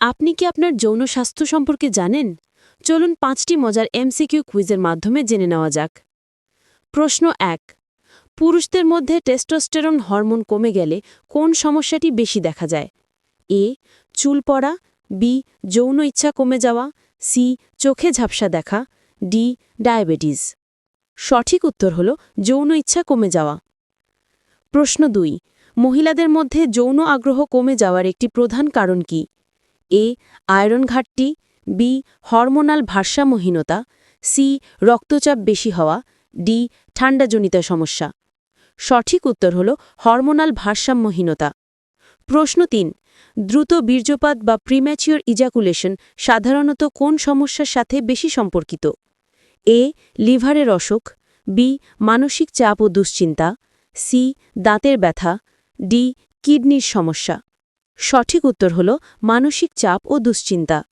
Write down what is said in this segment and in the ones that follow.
আপনি কি আপনার যৌন স্বাস্থ্য সম্পর্কে জানেন? চলুন ৫টি মজার এমসিকিউ কুইজের মাধ্যমে জেনে নেওয়া যাক। প্রশ্ন ১। পুরুষদের মধ্যে টেস্টোস্টেরন হরমোন কমে গেলে কোন সমস্যাটি বেশি দেখা যায়? এ. চুল পড়া, বি. যৌন ইচ্ছা কমে যাওয়া, সি. চোখে ঝাপসা দেখা, ডি. ডায়াবেটিস। সঠিক উত্তর হল যৌন ইচ্ছা কমে যাওয়া। প্রশ্ন ২। মহিলাদের মধ্যে যৌন আগ্রহ কমে যাওয়ার একটি প্রধান কারণ কি? এ. আয়রন ঘাটতি, বি. হরমোনাল ভারসাম্যহীনতা, সি. রক্তচাপ বেশি হওয়া, ডি. ঠান্ডাজনিত সমস্যা। সঠিক উত্তর হল হরমোনাল ভারসাম্যহীনতা। প্রশ্ন ৩। দ্রুত বীর্যপাত বা প্রিম্যাচিওর ইজাকুলেশন সাধারণত কোন সমস্যার সাথে বেশি সম্পর্কিত? এ. লিভারের অসুখ, বি. মানসিক চাপ ও দুশ্চিন্তা, সি. দাঁতের ব্যথা, ডি. কিডনির সমস্যা। সঠিক উত্তর হল মানসিক চাপ ও দুশ্চিন্তা।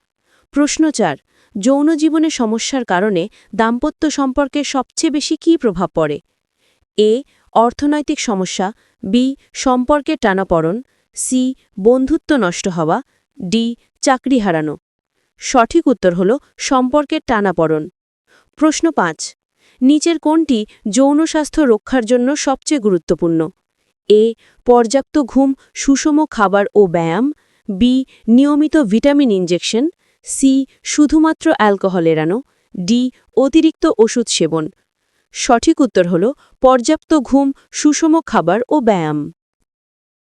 প্রশ্ন ৪। যৌন জীবনে সমস্যার কারণে দাম্পত্য সম্পর্কে সবচেয়ে বেশি কী প্রভাব পড়ে? এ. অর্থনৈতিক সমস্যা, বি. সম্পর্কের টানাপড়ন, সি. বন্ধুত্ব নষ্ট হওয়া, ডি. চাকরি হারানো। সঠিক উত্তর হল সম্পর্কের টানাপড়ন। প্রশ্ন ৫। নিচের কোনটি যৌন স্বাস্থ্য রক্ষার জন্য সবচেয়ে গুরুত্বপূর্ণ? এ. পর্যাপ্ত ঘুম, সুষম খাবার ও ব্যায়াম, বি. নিয়মিত ভিটামিন ইনজেকশন, সি. শুধুমাত্র অ্যালকোহল এড়ানো, ডি. অতিরিক্ত ওষুধ সেবন। সঠিক উত্তর হল পর্যাপ্ত ঘুম, সুষম খাবার ও ব্যায়াম।